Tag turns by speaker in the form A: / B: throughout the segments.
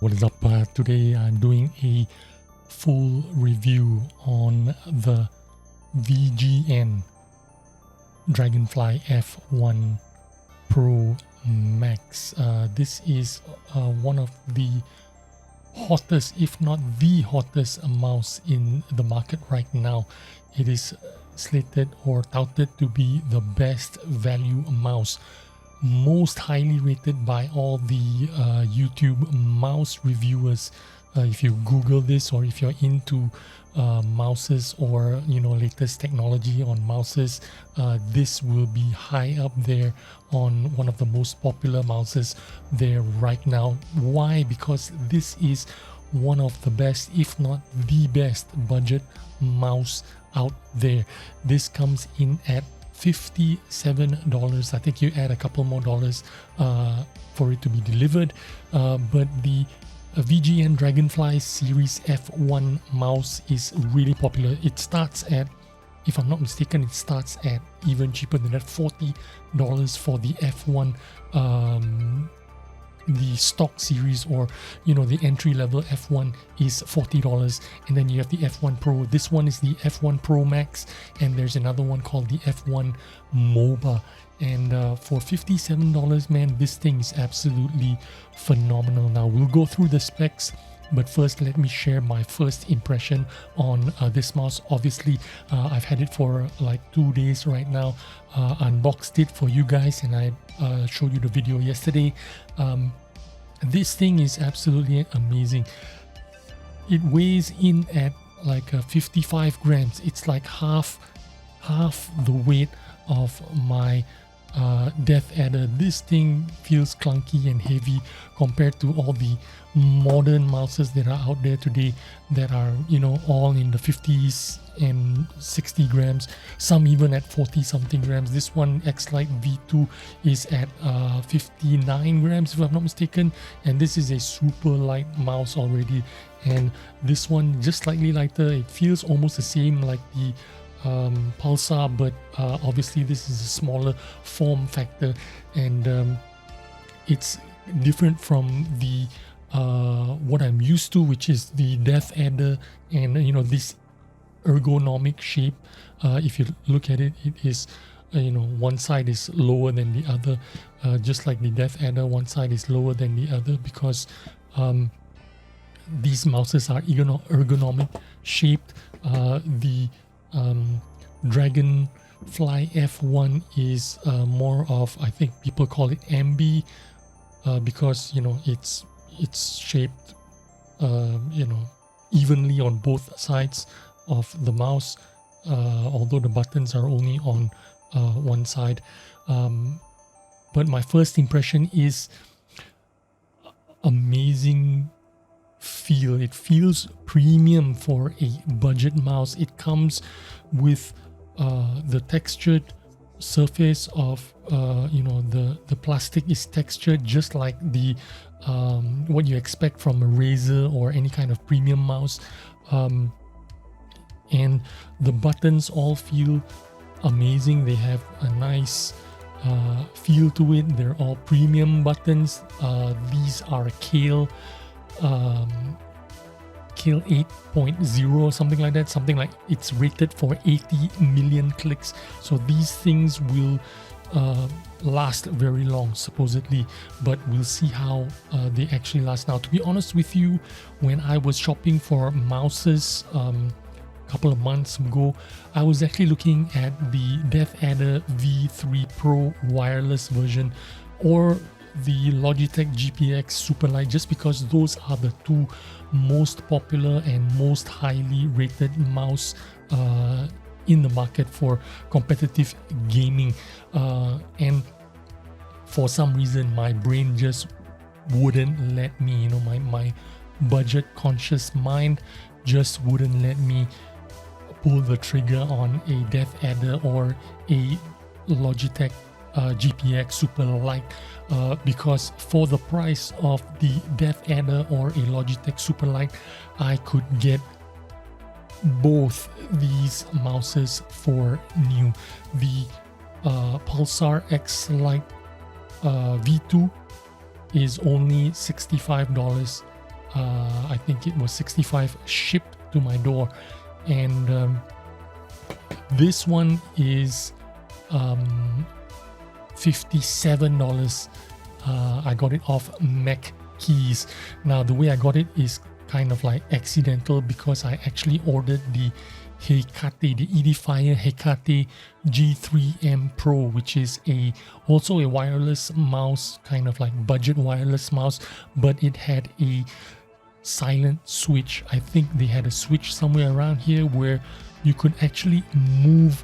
A: What is up? Today I'm doing a full review on the VGN Dragonfly F1 Pro Max. This is one of the hottest, if not the hottest mouse in the market right now. It is slated or touted to be the best value mouse, most highly rated by all the YouTube mouse reviewers. If you Google this, or if you're into mouses or latest technology on mouses, this will be high up there on one of the most popular mouses there right now. Why? Because this is one of the best, if not the best, budget mouse out there. This comes in at $57. I think you add a couple more dollars for it to be delivered, but the VGN Dragonfly Series F1 mouse is really popular. It starts at, if I'm not mistaken, it starts at even cheaper than that, $40 for the F1, the stock series, or the entry level F1 is $40, and then you have the F1 Pro. This one is the F1 Pro Max, and there's another one called the F1 MOBA. And for $57, man, this thing is absolutely phenomenal. Now we'll go through the specs, but first let me share my first impression on this mouse. Obviously, I've had it for like 2 days right now. Unboxed it for you guys, and I showed you the video yesterday. This thing is absolutely amazing. It weighs in at like 55 grams. It's like half the weight of my Death Adder. This thing feels clunky and heavy compared to all the modern mouses that are out there today that are all in the 50s and 60 grams, some even at 40 something grams. This one, X-Lite V2, is at 59 grams if I'm not mistaken, and this is a super light mouse already. And this one just slightly lighter. It feels almost the same like the Pulsar, but obviously this is a smaller form factor, and it's different from the what I'm used to, which is the Death Adder, and this ergonomic shape. If you look at it, it is one side is lower than the other, just like the Death Adder. One side is lower than the other because these mouses are ergonomic shaped. The Dragonfly F1 is more of, I think people call it ambi, because it's shaped evenly on both sides of the mouse, although the buttons are only on one side. But my first impression is amazing feel. It feels premium for a budget mouse. It comes with the textured surface of the plastic is textured just like the what you expect from a Razer or any kind of premium mouse, and the buttons all feel amazing. They have a nice feel to it. They're all premium buttons. These are Kale 8.0, something like that, something like it's rated for 80 million clicks. So these things will last very long supposedly, but we'll see how they actually last. Now, to be honest with you, when I was shopping for mouses a couple of months ago, I was actually looking at the Death Adder V3 Pro wireless version or the Logitech GPX Superlight, just because those are the two most popular and most highly rated mouse in the market for competitive gaming, and for some reason my brain just wouldn't let me, my budget conscious mind just wouldn't let me pull the trigger on a Death Adder or a Logitech GPX Superlight, because for the price of the Death Adder or a Logitech Superlight, I could get both these mouses for new. The Pulsar X-Lite V2 is only $65, I think it was 65 shipped to my door, and this one is $57. I got it off Mac Keys. Now the way I got it is kind of like accidental, because I actually ordered the Hekate, the Edifier Hekate G3M Pro, which is also a wireless mouse, kind of like budget wireless mouse, but it had a silent switch. I think they had a switch somewhere around here where you could actually move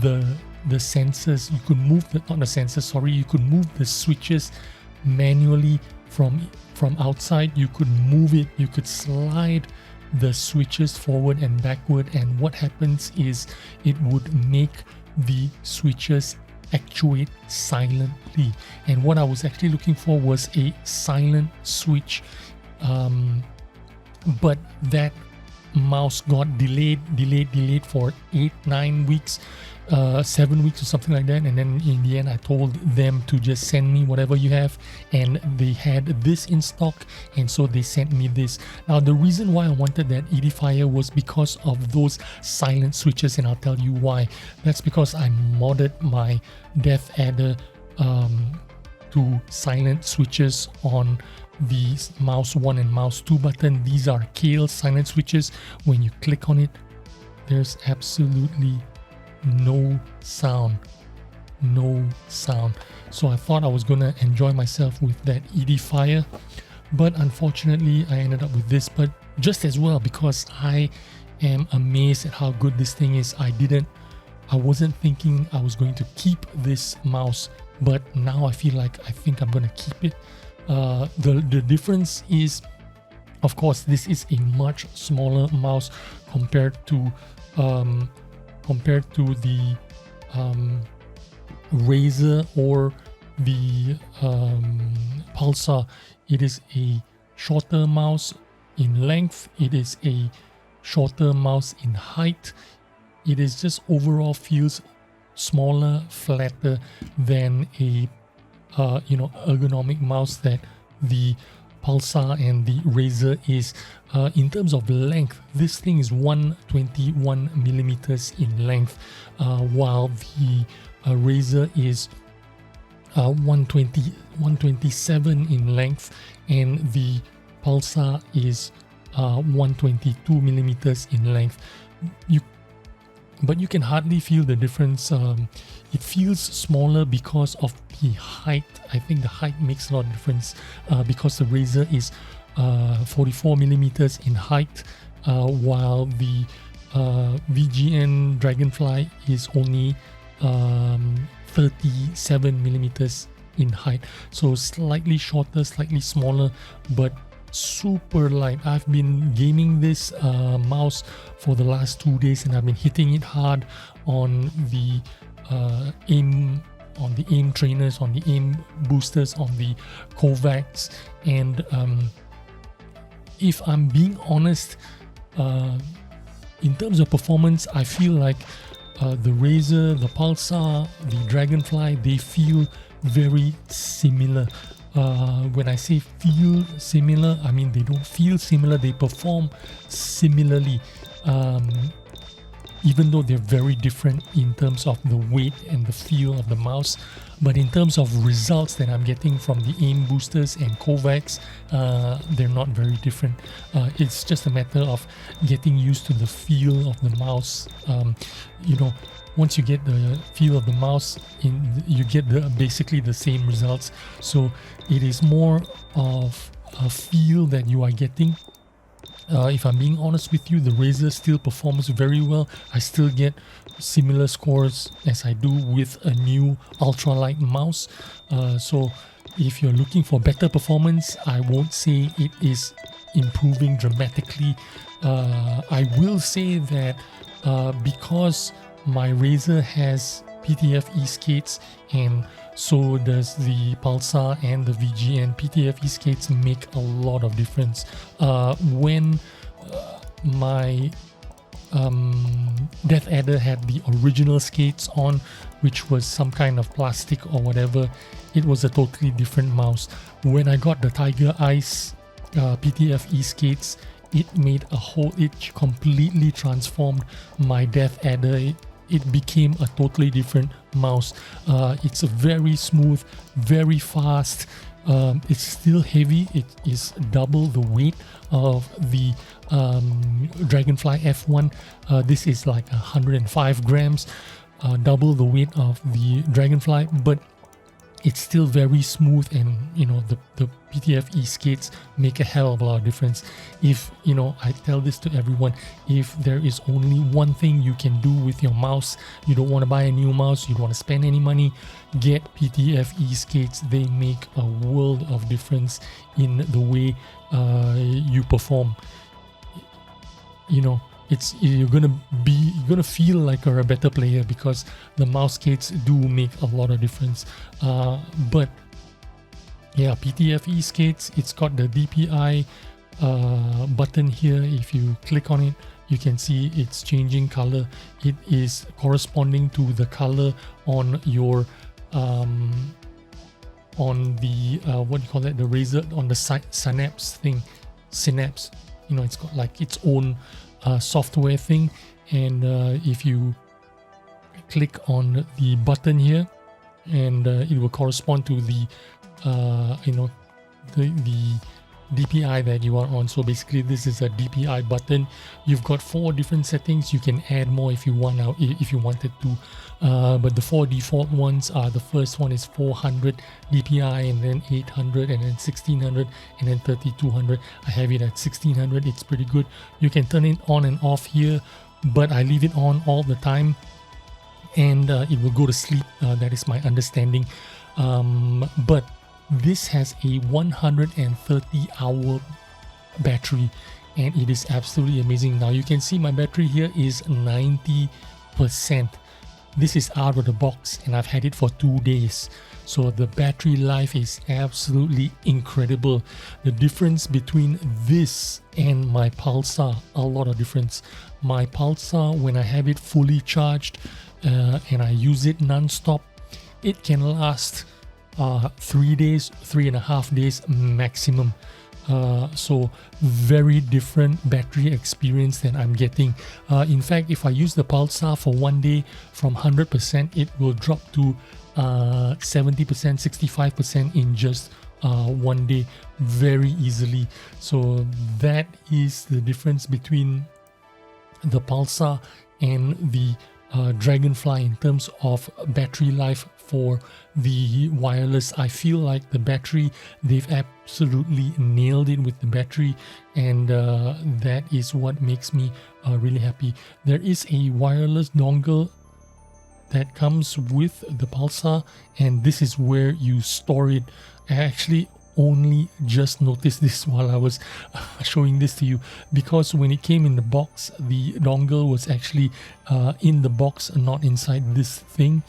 A: the sensors. You could move not the sensors, sorry, you could move the switches manually from outside. You could move it, you could slide the switches forward and backward, and what happens is it would make the switches actuate silently. And what I was actually looking for was a silent switch, but that mouse got delayed for 8-9 weeks, 7 weeks or something like that. And then in the end I told them to just send me whatever you have, and they had this in stock, and so they sent me this. Now the reason why I wanted that Edifier was because of those silent switches, and I'll tell you why. That's because I modded my Death Adder to silent switches on the mouse 1 and mouse 2 button. These are Kale silent switches. When you click on it, there's absolutely no sound. So I thought I was gonna enjoy myself with that Edifier, but unfortunately I ended up with this. But just as well, because I am amazed at how good this thing is, I wasn't thinking I was going to keep this mouse, but now I think I'm gonna keep it. The difference is, of course, this is a much smaller mouse compared to the Razer or the Pulsar. It is a shorter mouse in length. It is a shorter mouse in height. It is just overall feels smaller, flatter than a ergonomic mouse that the Pulsar and the Razer is. In terms of length, this thing is 121 millimeters in length, while the Razer is 127 in length, and the Pulsar is 122 millimeters in length. But you can hardly feel the difference. It feels smaller because of the height. I think the height makes a lot of difference, because the Razer is 44 millimeters in height, while the VGN Dragonfly is only 37 millimeters in height. So slightly shorter, slightly smaller, but super light. I've been gaming this mouse for the last 2 days, and I've been hitting it hard on the aim trainers, on the aim boosters, on the Kovacs, and if I'm being honest, in terms of performance, I feel like the Razer, the Pulsar, the Dragonfly, they feel very similar. When I say feel similar, I mean they don't feel similar, they perform similarly, even though they're very different in terms of the weight and the feel of the mouse. But in terms of results that I'm getting from the aim boosters and Kovacs, they're not very different. It's just a matter of getting used to the feel of the mouse. Once you get the feel of the mouse, you get basically the same results. So it is more of a feel that you are getting. If I'm being honest with you, the Razer still performs very well. I still get similar scores as I do with a new ultralight mouse. So if you're looking for better performance, I won't say it is improving dramatically. I will say that because my Razer has PTFE skates, and so does the Pulsar and the VGN. PTFE skates make a lot of difference. When my Death Adder had the original skates on, which was some kind of plastic or whatever, it was a totally different mouse. When I got the Tiger Ice PTFE skates, it completely transformed my death adder. It became a totally different mouse. It's a very smooth, very fast. It's still heavy. It is double the weight of the Dragonfly F1. This is like 105 grams, double the weight of the Dragonfly, but it's still very smooth, and the PTFE skates make a hell of a lot of difference. If I tell this to everyone, if there is only one thing you can do with your mouse, you don't want to buy a new mouse, you don't want to spend any money, get PTFE skates. They make a world of difference in the way you perform. You're gonna feel like you're a better player because the mouse skates do make a lot of difference. But yeah, PTFE skates, it's got the DPI button here. If you click on it, you can see it's changing color. It is corresponding to the color on your on the what do you call that, the razor, on the synapse thing. Synapse, it's got like its own software thing, and if you click on the button here, and it will correspond to the the DPI that you are on. So basically this is a DPI button. You've got 4 different settings. You can add more if you wanted to, but the 4 default ones are, the first one is 400 DPI, and then 800, and then 1600, and then 3200. I have it at 1600. It's pretty good. You can turn it on and off here, but I leave it on all the time, and it will go to sleep. That is my understanding. But this has a 130-hour battery, and it is absolutely amazing. Now you can see my battery here is 90%. This is out of the box, and I've had it for 2 days. So the battery life is absolutely incredible. The difference between this and my Pulsar, a lot of difference. My Pulsar, when I have it fully charged and I use it non-stop, it can last 3 days, 3.5 days maximum. So very different battery experience that I'm getting. In fact, if I use the Pulsar for 1 day, from 100% it will drop to 70%, 65% in just 1 day very easily. So that is the difference between the Pulsar and the Dragonfly in terms of battery life for the wireless. I feel like the battery, they've absolutely nailed it with the battery, and that is what makes me really happy. There is a wireless dongle that comes with the Pulsar, and this is where you store it. I actually only just noticed this while I was showing this to you, because when it came in the box, the dongle was actually in the box, not inside this thing.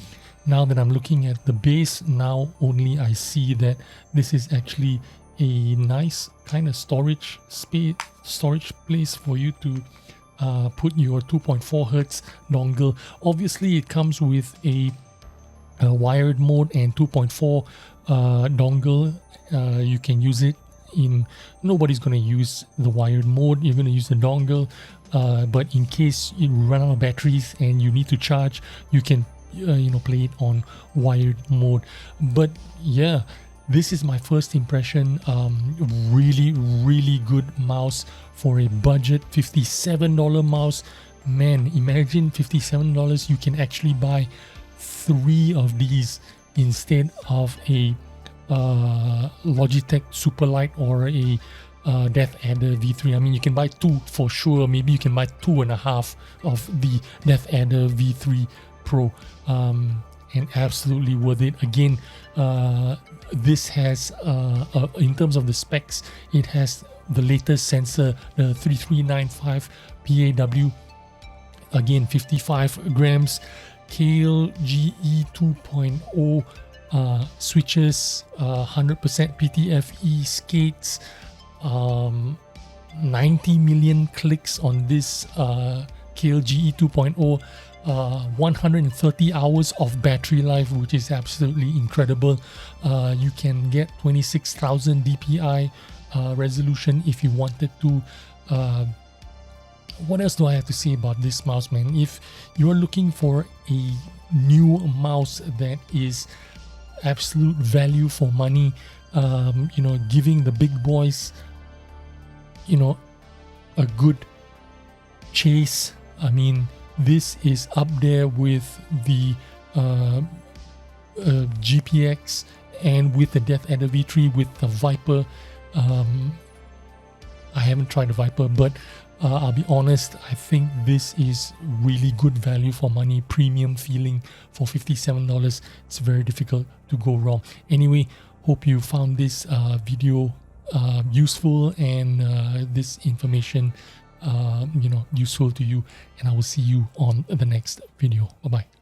A: Now that I'm looking at the base, now only I see that this is actually a nice kind of storage place for you to put your 2.4 Hz dongle. Obviously it comes with a wired mode and 2.4 dongle. You can use it in, nobody's going to use the wired mode, you're going to use the dongle, but in case you run out of batteries and you need to charge, you can play it on wired mode. But yeah, this is my first impression. Really good mouse for a budget $57 mouse. Man, imagine $57, you can actually buy 3 of these instead of a Logitech Superlight or a Death Adder V3. I mean, you can buy 2 for sure. Maybe you can buy 2.5 of the Death Adder V3 Pro, and absolutely worth it. Again, this has in terms of the specs, it has the latest sensor, the 3395 PAW, again 55 grams, Kale GE 2.0 switches, 100% PTFE skates, 90 million clicks on this Kale GE 2.0, 130 hours of battery life, which is absolutely incredible. You can get 26,000 DPI resolution if you wanted to. What else do I have to say about this mouse, man? If you're looking for a new mouse that is absolute value for money, you know, giving the big boys, you know, a good chase, I mean, this is up there with the GPX and with the Death Adder V3 with the Viper. I haven't tried the Viper, but I'll be honest, I think this is really good value for money, premium feeling for $57. It's very difficult to go wrong. Anyway, hope you found this video useful and this information you know, useful to you, and I will see you on the next video. Bye bye.